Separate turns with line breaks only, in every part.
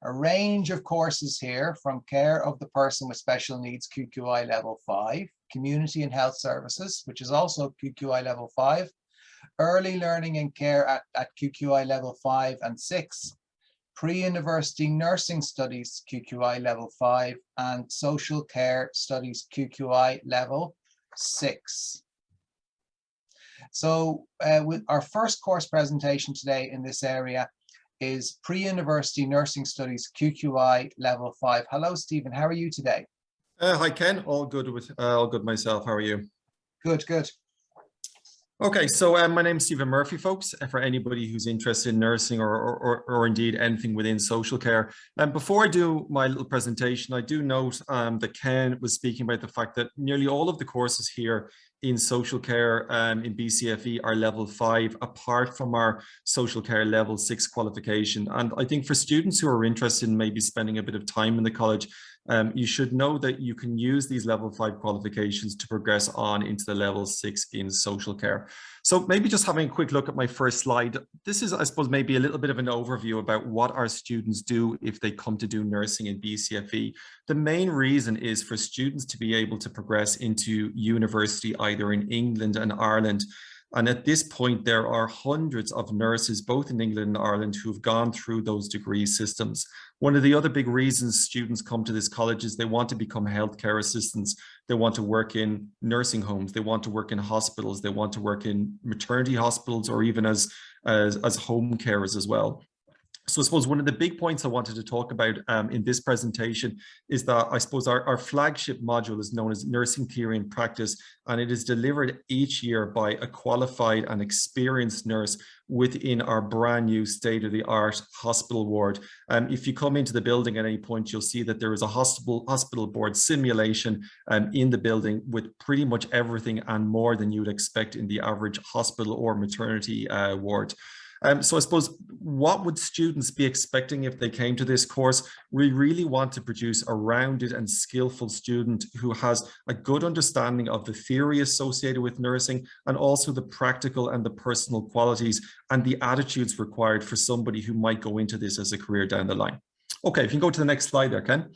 a range of courses here from care of the person with special needs, QQI level 5, community and health services, which is also QQI level 5, early learning and care at QQI level 5 and 6, pre-university nursing studies QQI level 5, and social care studies QQI level 6. So with our first course presentation today in this area is pre-university nursing studies QQI level 5. Hello, Stephen. How are you today?
Hi, Ken. All good myself. How are you?
Good, good.
Okay, so my name's Stephen Murphy, folks, for anybody who's interested in nursing or indeed anything within social care. And before I do my little presentation, I do note that Ken was speaking about the fact that nearly all of the courses here in social care in BCFE are level 5, apart from our social care level 6 qualification. And I think for students who are interested in maybe spending a bit of time in the college, you should know that you can use these level 5 qualifications to progress on into the level 6 in social care. So maybe just having a quick look at my first slide. This is, I suppose, maybe a little bit of an overview about what our students do if they come to do nursing in BCFE. The main reason is for students to be able to progress into university either in England and Ireland. And at this point, there are hundreds of nurses, both in England and Ireland, who've gone through those degree systems. One of the other big reasons students come to this college is they want to become healthcare assistants. They want to work in nursing homes. They want to work in hospitals. They want to work in maternity hospitals or even as home carers as well. So I suppose one of the big points I wanted to talk about in this presentation is that I suppose our flagship module is known as Nursing Theory and Practice, and it is delivered each year by a qualified and experienced nurse within our brand new state-of-the-art hospital ward. If you come into the building at any point, you'll see that there is a hospital board simulation in the building with pretty much everything and more than you'd expect in the average hospital or maternity ward. So I suppose, what would students be expecting if they came to this course? We really want to produce a rounded and skillful student who has a good understanding of the theory associated with nursing and also the practical and the personal qualities and the attitudes required for somebody who might go into this as a career down the line. Okay, if you can go to the next slide there, Ken.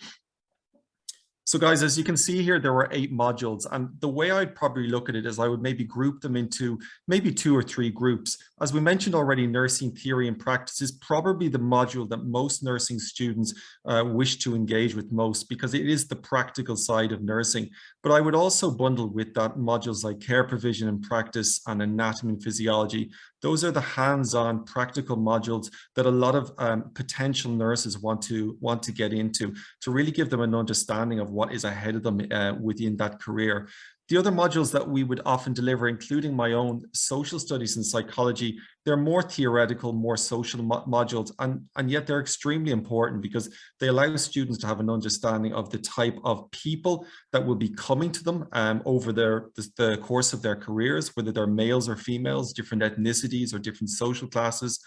So guys, as you can see here, there were 8 modules, and the way I'd probably look at it is I would maybe group them into maybe 2 or 3 groups. As we mentioned already, Nursing Theory and Practice is probably the module that most nursing students wish to engage with most, because it is the practical side of nursing. But I would also bundle with that modules like Care Provision and Practice and Anatomy and Physiology. Those are the hands-on practical modules that a lot of potential nurses want to get into to really give them an understanding of what is ahead of them within that career. The other modules that we would often deliver, including my own social studies and psychology, they're more theoretical, more social modules, and yet they're extremely important because they allow students to have an understanding of the type of people that will be coming to them over the course of their careers, whether they're males or females, different ethnicities or different social classes.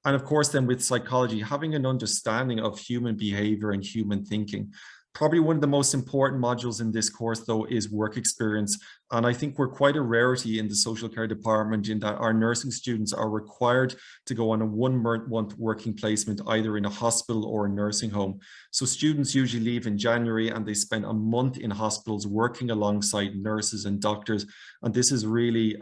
And of course, then with psychology, having an understanding of human behavior and human thinking. Probably one of the most important modules in this course, though, is work experience. And I think we're quite a rarity in the social care department in that our nursing students are required to go on a 1-month working placement, either in a hospital or a nursing home. So students usually leave in January and they spend a month in hospitals working alongside nurses and doctors. And this is really,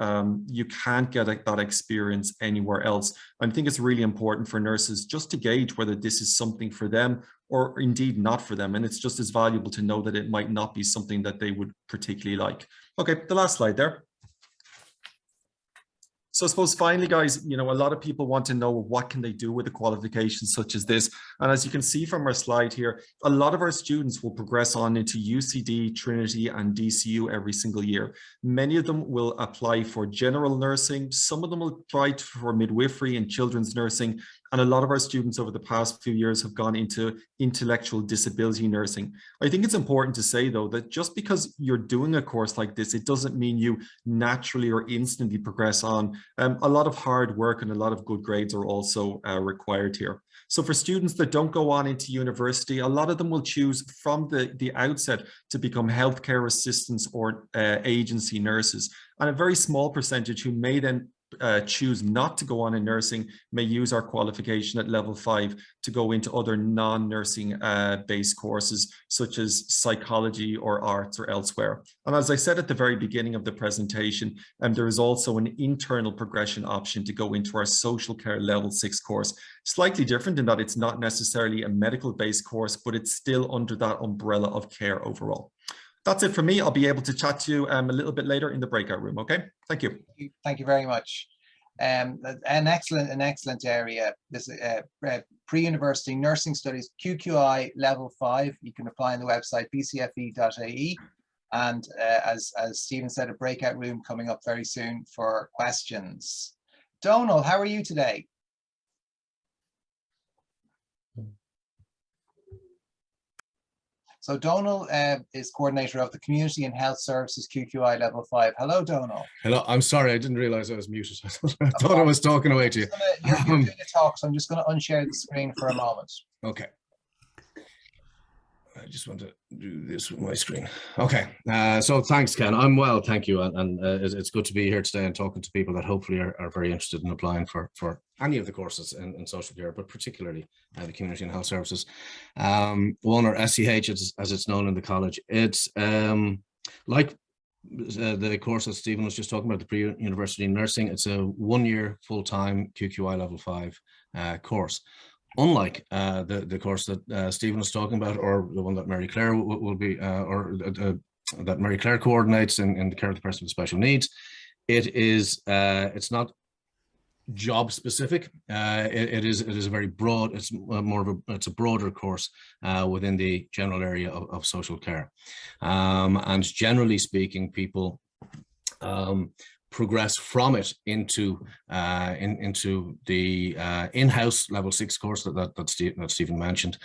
you can't get that experience anywhere else. I think it's really important for nurses just to gauge whether this is something for them or indeed not for them. And it's just as valuable to know that it might not be something that they would particularly like. Okay, the last slide there. So I suppose finally, guys, you know, a lot of people want to know what can they do with a qualification such as this. And as you can see from our slide here, a lot of our students will progress on into UCD, Trinity and DCU every single year. Many of them will apply for general nursing. Some of them will apply for midwifery and children's nursing. And a lot of our students over the past few years have gone into intellectual disability nursing. I think it's important to say, though, that just because you're doing a course like this, it doesn't mean you naturally or instantly progress on. A lot of hard work and a lot of good grades are also required here. So for students that don't go on into university, a lot of them will choose from the outset to become healthcare assistants or agency nurses. And a very small percentage who may then choose not to go on in nursing may use our qualification at level 5 to go into other non-nursing based courses such as psychology or arts or elsewhere. And as I said at the very beginning of the presentation, there is also an internal progression option to go into our social care level 6 course. Slightly different in that it's not necessarily a medical based course, but it's still under that umbrella of care overall. That's it for me. I'll be able to chat to you a little bit later in the breakout room. Okay, thank you.
Thank you very much. An excellent area. This pre-university nursing studies QQI level 5. You can apply on the website bcfe.ie, and as Stephen said, a breakout room coming up very soon for questions. Donal, how are you today? So Donal is coordinator of the Community and Health Services QQI Level 5. Hello, Donal.
Hello, I'm sorry, I didn't realize I was muted. I thought I was talking away to you.
You're doing a talk, so I'm just going to unshare the screen for a moment.
Okay. I just want to do this with my screen. Okay, so thanks, Ken. I'm well, thank you. And it's good to be here today and talking to people that hopefully are very interested in applying for any of the courses in social care, but particularly the Community and Health Services. One, or SCH as it's known in the college. It's like the course that Stephen was just talking about, the pre-university nursing. It's a 1-year full-time QQI level 5 course. Unlike the course that Stephen was talking about, or the one that Mary Claire will be, that Mary Claire coordinates in the care of the person with special needs, it's not job specific. It is a very broad. It's more of a broader course within the general area of social care, and generally speaking, people progress from it into the in-house level 6 course that Stephen mentioned,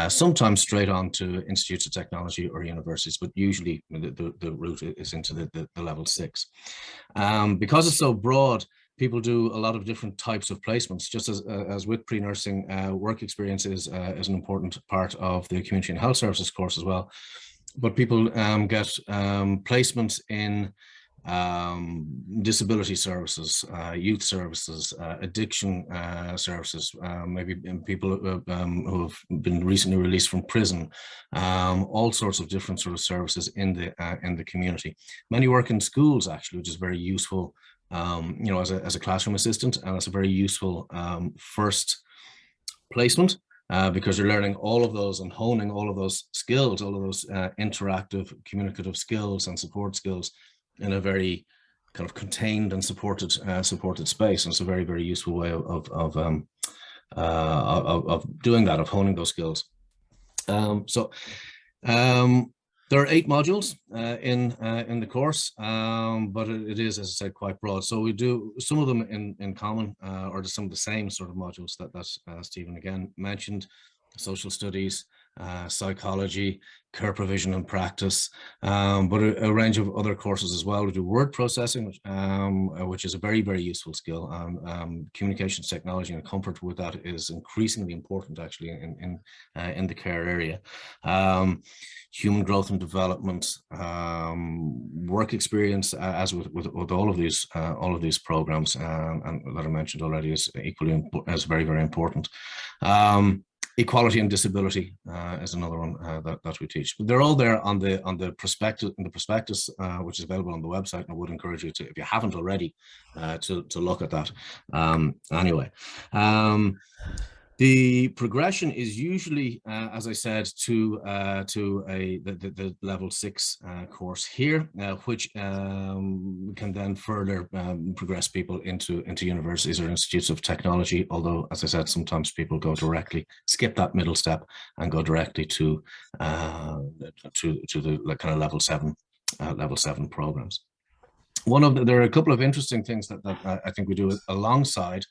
sometimes straight on to institutes of technology or universities, but usually the route is into the level 6. Because it's so broad, people do a lot of different types of placements, just as with pre-nursing. Work experience is an important part of the Community and Health Services course as well, but people get placements in disability services, youth services, addiction services, maybe people who have been recently released from prison, all sorts of different sort of services in the community. Many work in schools actually, which is very useful, you know, as a classroom assistant, and it's a very useful first placement. Because you're learning all of those and honing all of those skills, all of those interactive, communicative skills and support skills in a very kind of contained and supported space. And it's a very, very useful way of doing that, of honing those skills. There are 8 modules in the course, but it is, as I said, quite broad. So we do some of them in common, or some of the same sort of modules that Stephen again mentioned: social studies, psychology, care provision and practice, but a range of other courses as well. We do word processing, which is a very, very useful skill. Communications technology and comfort with that is increasingly important actually in the care area. Human growth and development, work experience, as with all of these programs, and that I mentioned already, is equally as very, very important. Equality and disability is another one that we teach. But they're all there on the prospectus, which is available on the website. And I would encourage you to, if you haven't already, to look at that. Anyway, the progression is usually, as I said, to the level 6 course here, which can then further progress people into universities or institutes of technology. Although, as I said, sometimes people go directly, skip that middle step, and go directly to the kind of level 7 programs. There are a couple of interesting things that I think we do alongside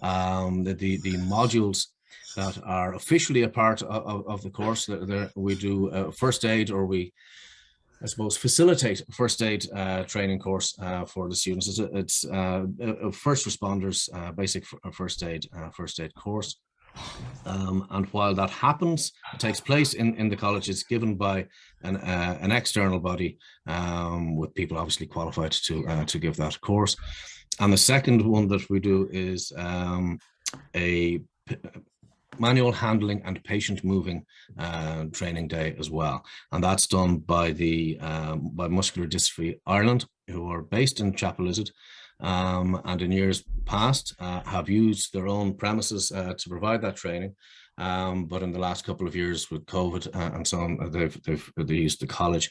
the modules that are officially a part of the course. We do first aid, or we, I suppose, facilitate a first aid training course for the students. It's a first responders basic first aid course. And while that happens, it takes place in the college. It's given by an external body with people obviously qualified to give that course. And the second one that we do is a manual handling and patient moving training day as well, and that's done by the by Muscular Dystrophy Ireland, who are based in Chapel Lizard, and in years past have used their own premises to provide that training. But in the last couple of years with COVID and so on, they used the college.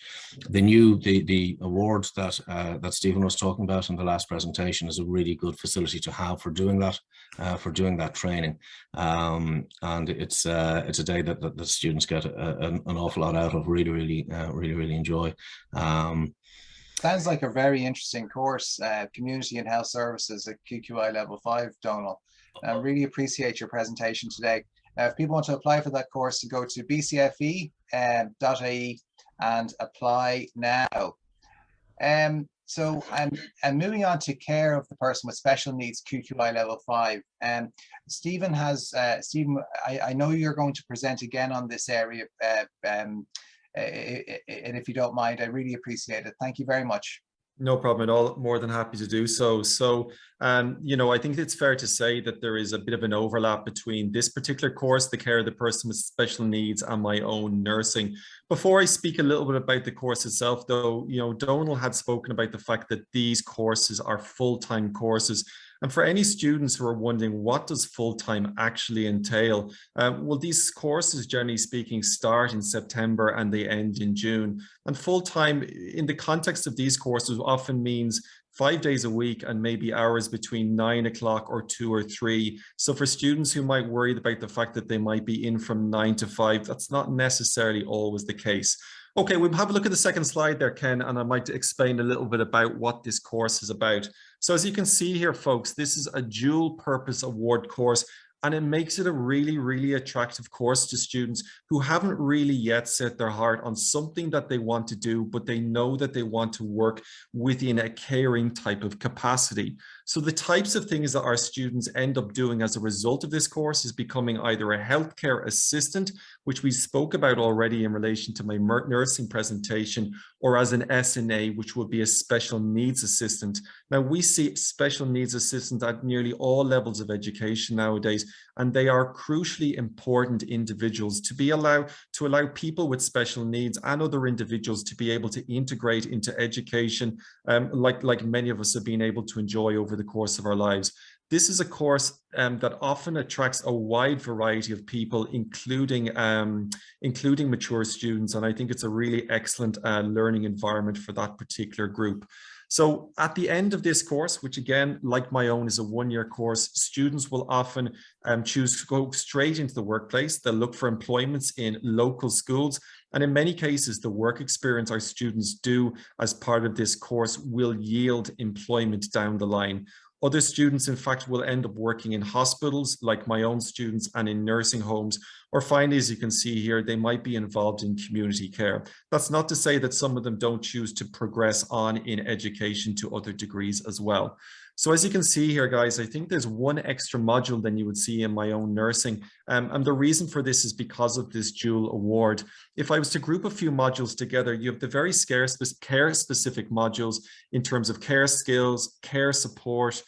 The award that that Stephen was talking about in the last presentation is a really good facility to have for doing that training. And it's a day that the students get an awful lot out of, really enjoy.
Sounds like a very interesting course, Community and Health Services at QQI Level 5, Donal. I really appreciate your presentation today. If people want to apply for that course, go to bcfe.ie and apply now. So I'm moving on to care of the person with special needs, QQI Level 5. Stephen, I know you're going to present again on this area, and if you don't mind, I really appreciate it. Thank you very much.
No problem at all. More than happy to do so. So, you know, I think it's fair to say that there is a bit of an overlap between this particular course, the care of the person with special needs, and my own nursing. Before I speak a little bit about the course itself, though, you know, Donal had spoken about the fact that these courses are full-time courses. And for any students who are wondering, what does full-time actually entail? Well, these courses, generally speaking, start in September and they end in June. And full-time, in the context of these courses, often means 5 days a week and maybe hours between 9 o'clock or 2 or 3. So for students who might worry about the fact that they might be in from 9 to 5, that's not necessarily always the case. Okay, we'll have a look at the second slide there, Ken, and I might explain a little bit about what this course is about. So as you can see here, folks, this is a dual purpose award course, and it makes it a really attractive course to students who haven't really yet set their heart on something that they want to do, but they know that they want to work within a caring type of capacity. So the types of things that our students end up doing as a result of this course is becoming either a healthcare assistant, which we spoke about already in relation to my nursing presentation, or as an SNA, which would be a special needs assistant. Now, we see special needs assistants at nearly all levels of education nowadays, and they are crucially important individuals to allow people with special needs and other individuals to be able to integrate into education, like many of us have been able to enjoy over the course of our lives. This is a course that often attracts a wide variety of people, including mature students, and I think it's a really excellent learning environment for that particular group. So at the end of this course, which again, like my own, is a one-year course, students will often choose to go straight into the workplace. They'll look for employments in local schools. And in many cases, the work experience our students do as part of this course will yield employment down the line. Other students, in fact, will end up working in hospitals, like my own students, and in nursing homes, or finally, as you can see here, they might be involved in community care. That's not to say that some of them don't choose to progress on in education to other degrees as well. So as you can see here, guys, I think there's one extra module than you would see in my own nursing. And the reason for this is because of this dual award. If I was to group a few modules together, you have the very scarce care-specific modules in terms of care skills, care support,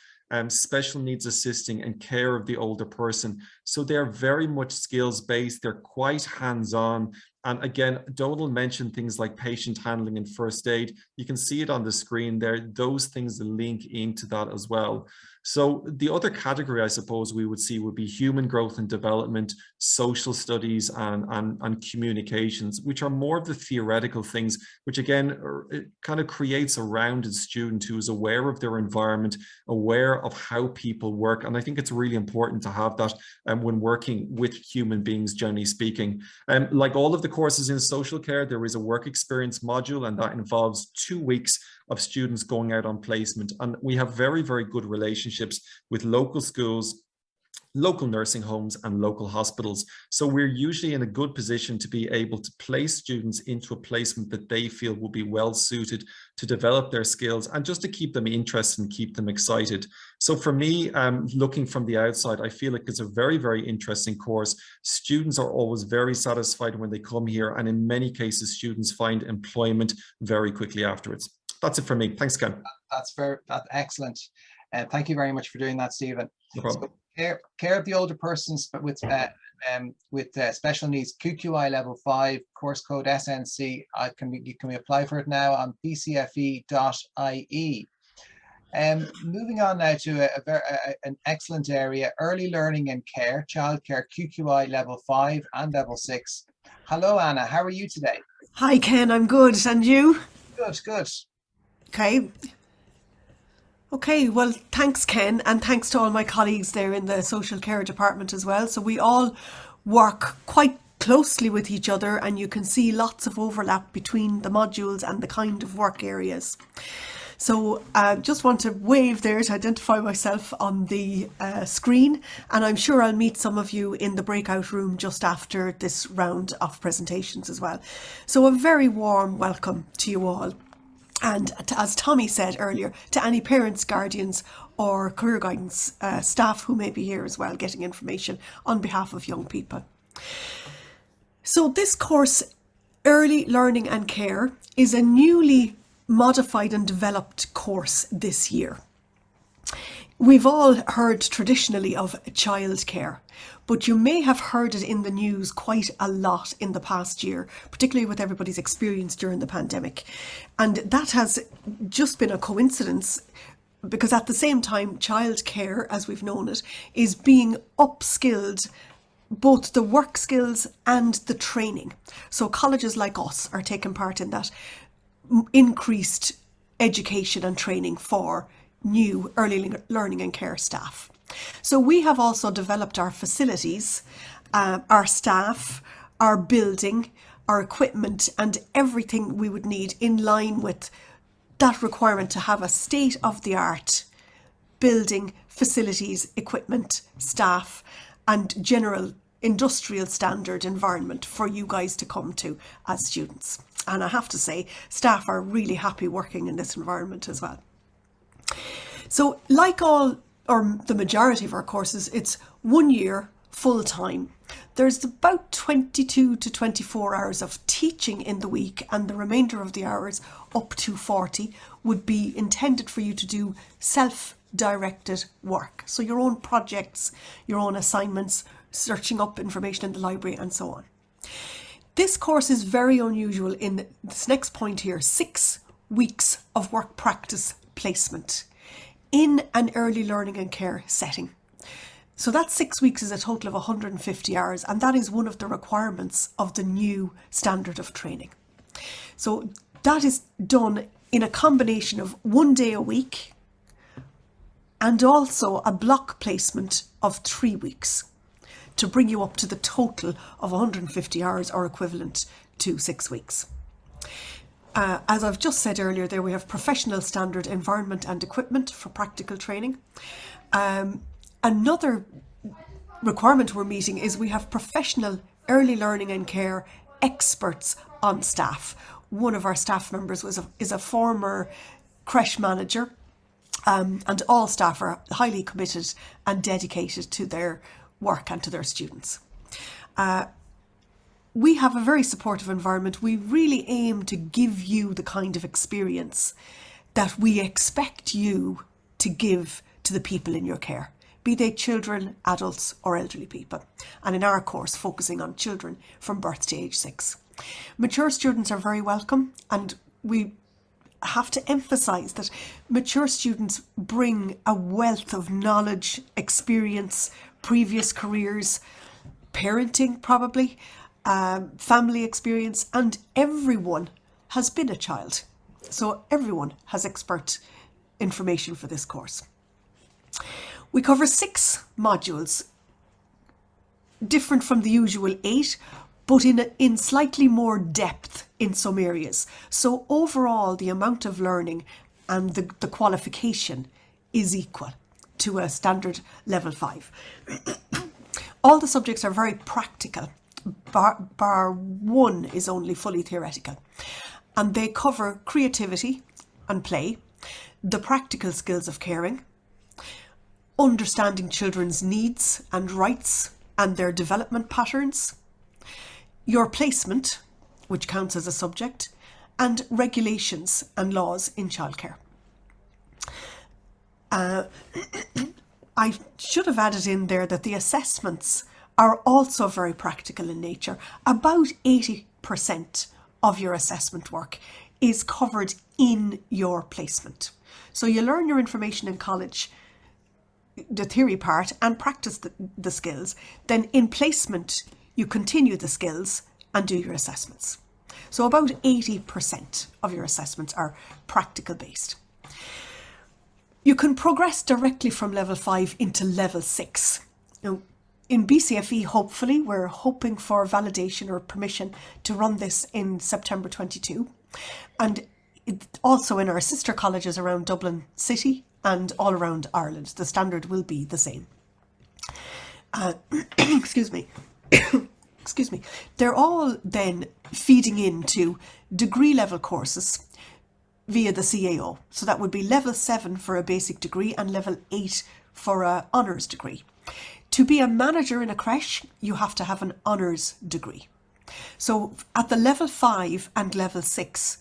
special needs assisting, and care of the older person. So they're very much skills-based, they're quite hands-on. And again, Donal mentioned things like patient handling and first aid. You can see it on the screen there. Those things link into that as well. So the other category, I suppose, we would see would be human growth and development, social studies, and communications, which are more of the theoretical things, which again, it kind of creates a rounded student who is aware of their environment, aware of how people work. And I think it's really important to have that when working with human beings, generally speaking. Like all of the courses in social care, there is a work experience module, and that involves 2 weeks of students going out on placement. And we have very good relationships with local schools, local nursing homes, and local hospitals. So we're usually in a good position to be able to place students into a placement that they feel will be well suited to develop their skills and just to keep them interested and keep them excited. So for me, looking from the outside, I feel like it's a very interesting course. Students are always very satisfied when they come here, and in many cases, students find employment very quickly afterwards. That's it for me. Thanks, Ken.
That's excellent. And thank you very much for doing that, Stephen.
No problem.
So, care of the older persons with special needs, QQI level 5, course code SNC. You can apply for it now on bcfe.ie. Moving on now to an excellent area, early learning and care, childcare, QQI level 5 and level 6. Hello, Anna. How are you today?
Hi, Ken. I'm good. And you?
Good, good.
Okay, well, thanks, Ken, and thanks to all my colleagues there in the social care department as well. So we all work quite closely with each other, and you can see lots of overlap between the modules and the kind of work areas. So I just want to wave there to identify myself on the screen, and I'm sure I'll meet some of you in the breakout room just after this round of presentations as well. So a very warm welcome to you all. And as Tommy said earlier, to any parents, guardians or career guidance staff who may be here as well, getting information on behalf of young people. So this course, Early Learning and Care, is a newly modified and developed course this year. We've all heard traditionally of childcare, but you may have heard it in the news quite a lot in the past year, particularly with everybody's experience during the pandemic. And that has just been a coincidence, because at the same time, childcare, as we've known it, is being upskilled, both the work skills and the training. So colleges like us are taking part in that increased education and training for new early learning and care staff. So we have also developed our facilities, our staff, our building, our equipment and everything we would need in line with that requirement to have a state-of-the-art building, facilities, equipment, staff and general industrial standard environment for you guys to come to as students. And I have to say, staff are really happy working in this environment as well. So like all, or the majority of our courses, it's 1 year full time. There's about 22 to 24 hours of teaching in the week, and the remainder of the hours, up to 40, would be intended for you to do self-directed work. So your own projects, your own assignments, searching up information in the library and so on. This course is very unusual in this next point here, 6 weeks of work practice placement in an early learning and care setting. So that 6 weeks is a total of 150 hours, and that is one of the requirements of the new standard of training. So that is done in a combination of 1 day a week and also a block placement of 3 weeks to bring you up to the total of 150 hours or equivalent to 6 weeks. As I've just said earlier there, we have professional standard environment and equipment for practical training. Another requirement we're meeting is we have professional early learning and care experts on staff. One of our staff members is a former creche manager, and all staff are highly committed and dedicated to their work and to their students. We have a very supportive environment. We really aim to give you the kind of experience that we expect you to give to the people in your care, be they children, adults or elderly people. And in our course, focusing on children from birth to age 6. Mature students are very welcome, and we have to emphasise that mature students bring a wealth of knowledge, experience, previous careers, parenting probably, family experience, and everyone has been a child. So everyone has expert information for this course. We cover 6 modules, different from the usual 8, but in slightly more depth in some areas. So overall, the amount of learning and the qualification is equal to a standard level 5. All the subjects are very practical, bar one is only fully theoretical. And they cover creativity and play, the practical skills of caring, understanding children's needs and rights and their development patterns, your placement, which counts as a subject, and regulations and laws in childcare. I should have added in there that the assessments are also very practical in nature. About 80% of your assessment work is covered in your placement. So you learn your information in college, the theory part, and practice the skills. Then in placement, you continue the skills and do your assessments. So about 80% of your assessments are practical based. You can progress directly from level 5 into level 6. Now, in BCFE, hopefully, we're hoping for validation or permission to run this in September 22. And also in our sister colleges around Dublin City and all around Ireland, the standard will be the same. Excuse me. Excuse me. They're all then feeding into degree level courses via the CAO. So that would be level 7 for a basic degree and level 8 for an honours degree. To be a manager in a creche, you have to have an honours degree. So at the level 5 and level 6,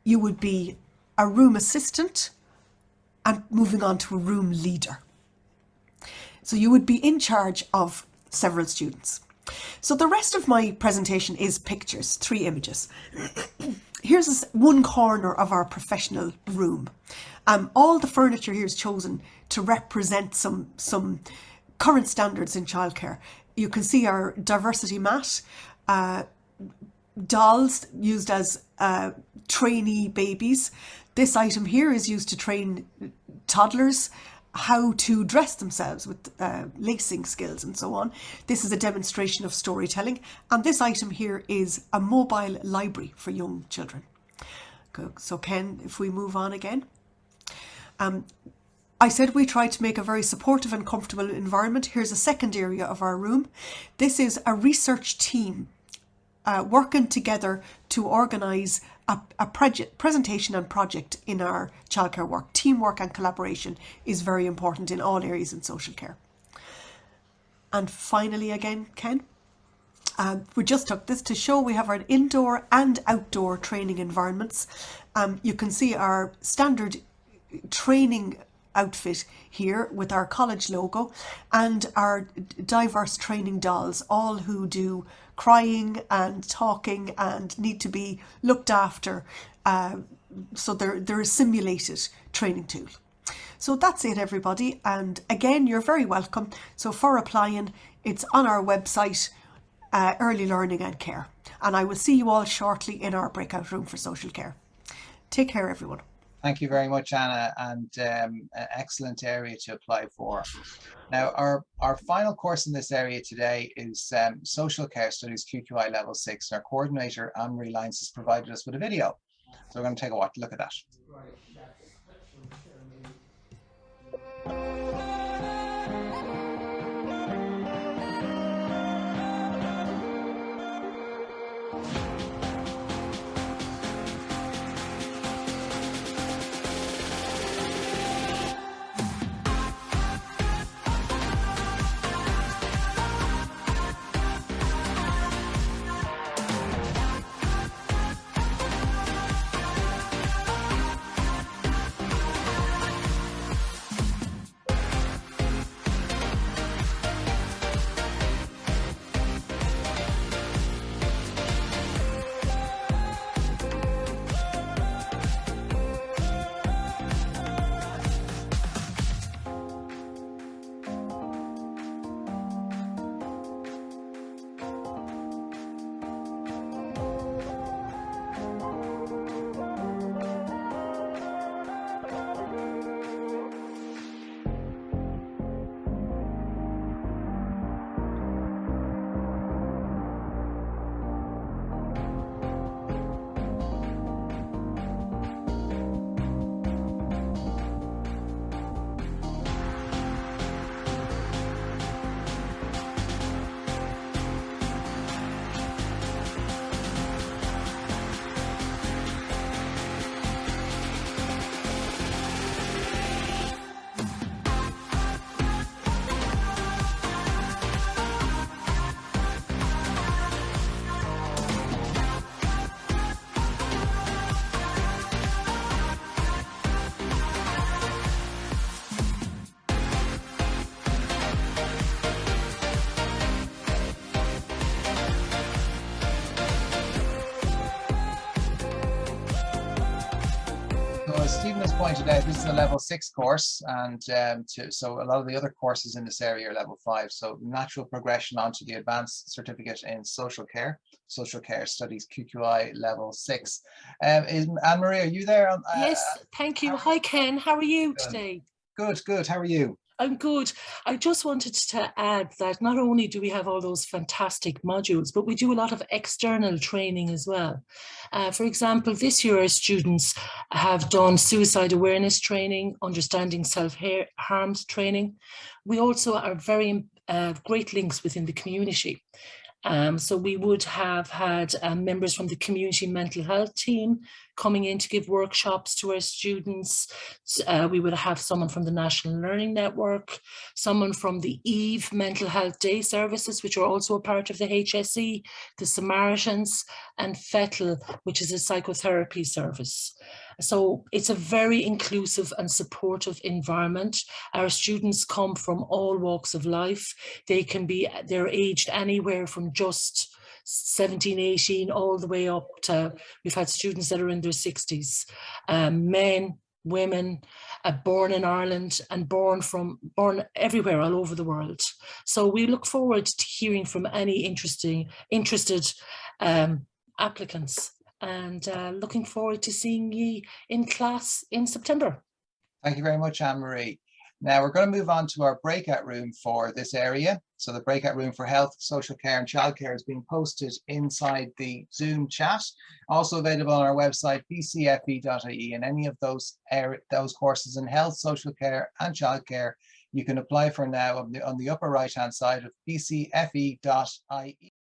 you would be a room assistant and moving on to a room leader. So you would be in charge of several students. So the rest of my presentation is pictures, 3 images. Here's one corner of our professional room. All the furniture here is chosen to represent some current standards in childcare. You can see our diversity mat, dolls used as trainee babies. This item here is used to train toddlers how to dress themselves with lacing skills and so on. This is a demonstration of storytelling, and this item here is a mobile library for young children. So Ken, if we move on again. I said we tried to make a very supportive and comfortable environment. Here's a second area of our room. This is a research team working together to organise a presentation and project in our childcare work. Teamwork and collaboration is very important in all areas in social care. And finally again, Ken, we just took this to show we have our indoor and outdoor training environments. You can see our standard training outfit here with our college logo and our diverse training dolls, all who do crying and talking and need to be looked after. So they're a simulated training tool. So that's it, everybody. And again, you're very welcome. So for applying, it's on our website, Early Learning and Care. And I will see you all shortly in our breakout room for social care. Take care, everyone.
Thank you very much, Anna, and an excellent area to apply for. Now, our final course in this area today is Social Care Studies QQI Level 6. Our coordinator, Anne-Marie Lyons, has provided us with a video. So we're going to take a look at that. pointed out, this is a level 6 course, and so a lot of the other courses in this area are level 5. So natural progression onto the advanced certificate in social care studies, QQI level 6. Is Anne-Marie, are you there?
Yes, thank you. Hi, Ken. How are you today?
Good. How are you?
I'm good. I just wanted to add that not only do we have all those fantastic modules, but we do a lot of external training as well. For example, this year our students have done suicide awareness training, understanding self-harm training. We also are very great links within the community. So we would have had members from the community mental health team coming in to give workshops to our students. We would have someone from the National Learning Network, someone from the EVE Mental Health Day Services, which are also a part of the HSE, the Samaritans, and FETL, which is a psychotherapy service. So it's a very inclusive and supportive environment. Our students come from all walks of life. They're aged anywhere from just 17, 18, all the way up to, we've had students that are in their 60s, men, women, born in Ireland and born everywhere all over the world. So we look forward to hearing from any interested applicants, and looking forward to seeing you in class in September.
Thank you very much, Anne-Marie. Now we're going to move on to our breakout room for this area. So the breakout room for health, social care and childcare is being posted inside the Zoom chat, also available on our website, bcfe.ie, and any of those courses in health, social care and childcare you can apply for now on the upper right hand side of bcfe.ie.